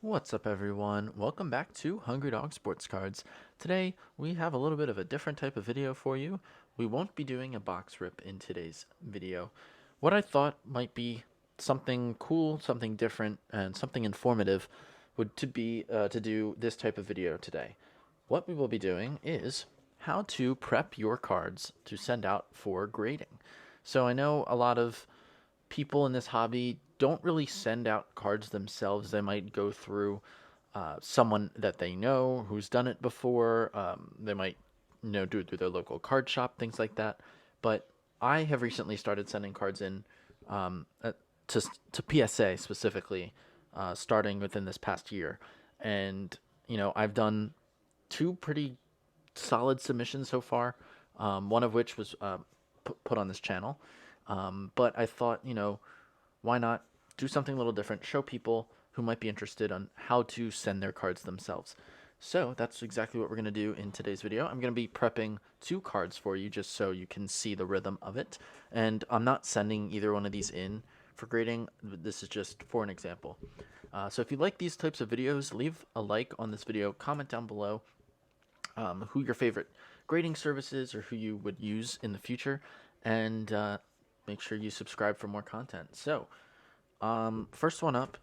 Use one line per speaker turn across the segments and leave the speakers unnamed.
What's up, everyone? Welcome back to Hungry Dog Sports Cards. Today, we have a little bit of a different type of video for you. We won't be doing a box rip in today's video. What I thought might be something cool, something different, and something informative would to be to do this type of video today. What we will be doing is how to prep your cards to send out for grading. So I know a lot of people in this hobby don't really send out cards themselves. They might go through someone that they know who's done it before. They might do it through their local card shop, things like that. But I have recently started sending cards in um, uh, to PSA specifically, starting within this past year, and I've done two pretty solid submissions so far. One of which was put on this channel. But I thought, why not do something a little different, show people who might be interested on how to send their cards themselves. So that's exactly what we're going to do in today's video. I'm going to be prepping two cards for you just so you can see the rhythm of it. And I'm not sending either one of these in for grading. This is just for an example. So if you like these types of videos, leave a like on this video, comment down below who your favorite grading service is or who you would use in the future, and make sure you subscribe for more content. So, first one up,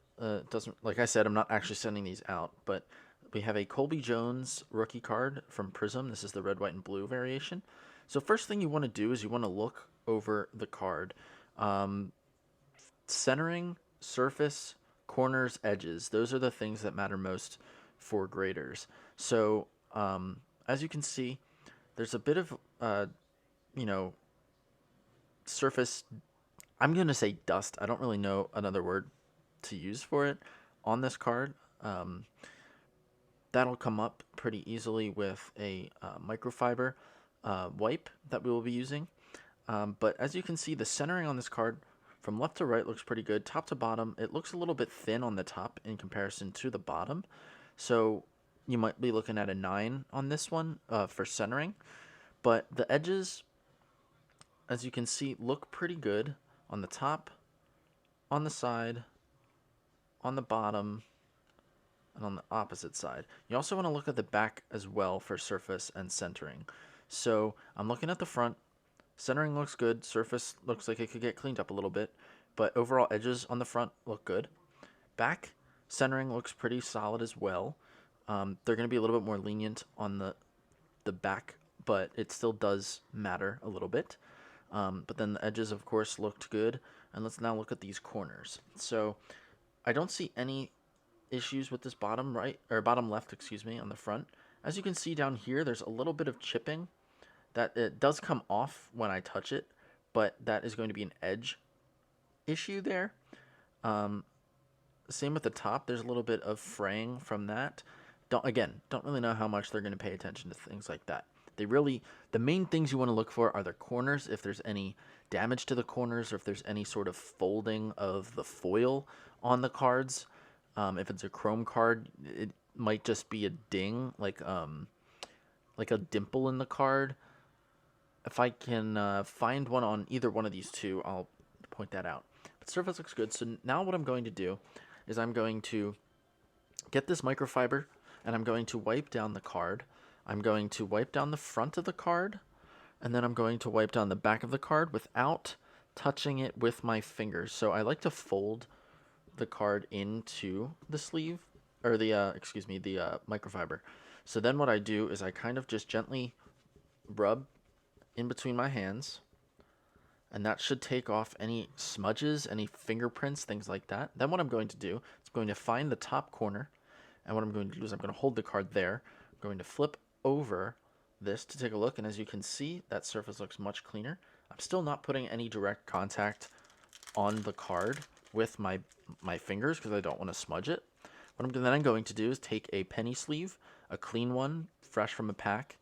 doesn't like I said, I'm not actually sending these out, but we have a Colby Jones rookie card from Prism. This is the red, white, and blue variation. So first thing you want to do is you want to look over the card. Um, Centering, surface, corners, edges. Those are the things that matter most for graders. So as you can see, there's a bit of you know surface. I'm gonna say dust. I don't really know another word to use for it on this card. Um, that'll come up pretty easily with a microfiber wipe that we will be using. But as you can see, the centering on this card from left to right looks pretty good. Top to bottom, it looks a little bit thin on the top in comparison to the bottom. So you might be looking at a 9 on this one for centering. But the edges, as you can see, look pretty good on the top, on the side, on the bottom, and on the opposite side. You also want to look at the back as well for surface and centering. So I'm looking at the front. Centering looks good. Surface looks like it could get cleaned up a little bit, but overall edges on the front look good. Back centering looks pretty solid as well. They're going to be a little bit more lenient on the back, but it still does matter a little bit. But then the edges, of course, looked good. And let's now look at these corners. So I don't see any issues with this bottom right or bottom left, excuse me, on the front. As you can see down here, there's a little bit of chipping that it does come off when I touch it, but that is going to be an edge issue there. Um, Same with the top. There's a little bit of fraying from that. Don't really know how much they're going to pay attention to things like that. The main things you want to look for are the corners, if there's any damage to the corners or if there's any sort of folding of the foil on the cards. If it's a chrome card, it might just be a ding, like a dimple in the card. If I can find one on either one of these two, I'll point that out. But surface looks good. So now what I'm going to do is I'm going to get this microfiber and I'm going to wipe down the card. I'm going to wipe down the front of the card, and then I'm going to wipe down the back of the card without touching it with my fingers. So I like to fold the card into the sleeve, or the microfiber. So then what I do is I kind of just gently rub in between my hands, and that should take off any smudges, any fingerprints, things like that. Then what I'm going to do is I'm going to find the top corner, and what I'm going to do is I'm going to hold the card there. I'm going to flip over this to take a look, and as you can see, that surface looks much cleaner. I'm still not putting any direct contact on the card with my fingers because I don't want to smudge it. What I'm going to do is take a penny sleeve, a clean one, fresh from a pack,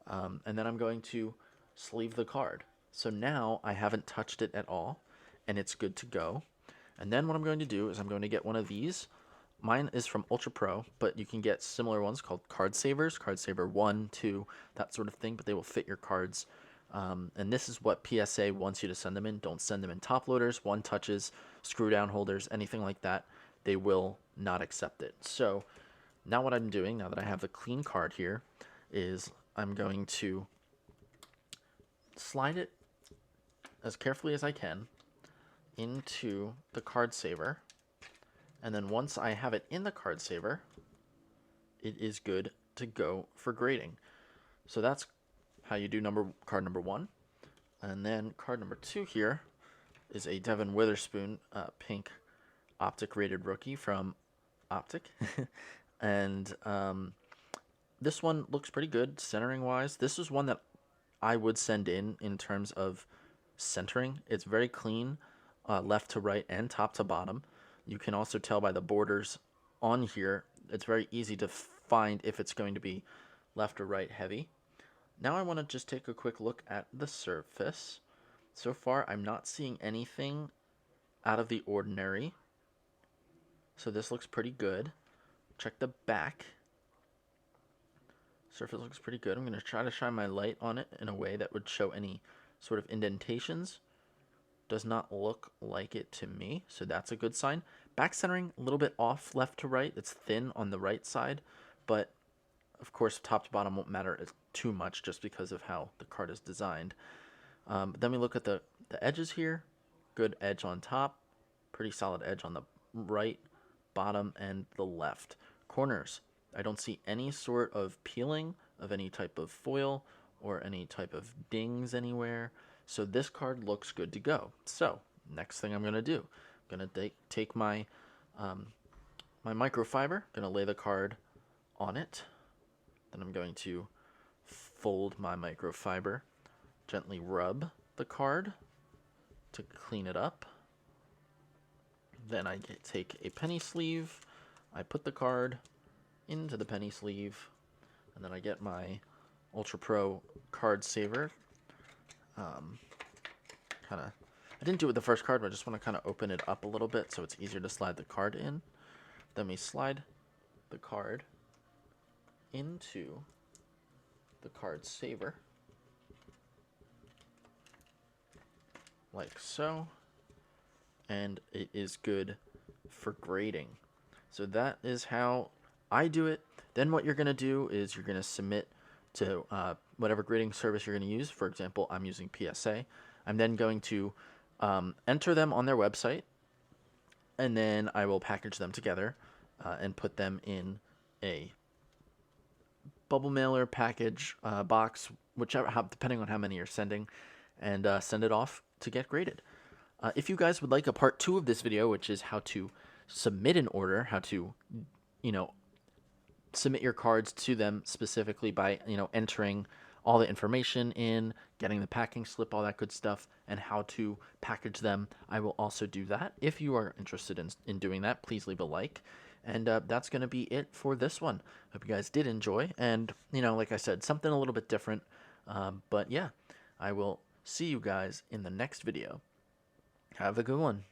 and then I'm going to sleeve the card. So now I haven't touched it at all, and it's good to go. And then what I'm going to do is I'm going to get one of these. Mine is from Ultra Pro, but you can get similar ones called Card Savers, Card Saver 1, 2, that sort of thing, but they will fit your cards. And this is what PSA wants you to send them in. Don't send them in top loaders, one touches, screw down holders, anything like that. they will not accept it. So now what I'm doing, now that I have the clean card here, is I'm going to slide it as carefully as I can into the card saver. And then once I have it in the card saver, it is good to go for grading. So that's how you do card number 1. And then card number 2 here is a Devin Witherspoon pink Optic rated rookie from Optic. And this one looks pretty good centering wise. This is one that I would send in terms of centering. It's very clean, left to right and top to bottom. You can also tell by the borders on here, it's very easy to find if it's going to be left or right heavy. Now I want to just take a quick look at the surface. So far, I'm not seeing anything out of the ordinary. So this looks pretty good. Check the back. Surface looks pretty good. I'm going to try to shine my light on it in a way that would show any sort of indentations. Does not look like it to me, so that's a good sign. Back centering, a little bit off left to right. It's thin on the right side, but of course top to bottom won't matter too much just because of how the card is designed. Then we look at the edges here. Good edge on top, pretty solid edge on the right, bottom, and the left. Corners, I don't see any sort of peeling of any type of foil or any type of dings anywhere. So this card looks good to go. So next thing I'm going to do, I'm going to take my my microfiber, going to lay the card on it. Then I'm going to fold my microfiber, gently rub the card to clean it up. Then I take a penny sleeve, I put the card into the penny sleeve, and then I get my Ultra Pro card saver. I didn't do it with the first card, but I just want to kind of open it up a little bit so it's easier to slide the card in. Then we slide the card into the card saver, like so, and it is good for grading. So that is how I do it. Then what you're going to do is you're going to submit to whatever grading service you're going to use. For example, I'm using PSA. I'm then going to enter them on their website, and then I will package them together and put them in a bubble mailer package box, depending on how many you're sending, and send it off to get graded. If you guys would like a part 2 of this video, which is how to submit an order, how to, submit your cards to them specifically by, entering all the information in, getting the packing slip, all that good stuff, and how to package them, I will also do that. If you are interested in doing that, please leave a like. And that's going to be it for this one. Hope you guys did enjoy. And, like I said, something a little bit different. But yeah, I will see you guys in the next video. Have a good one.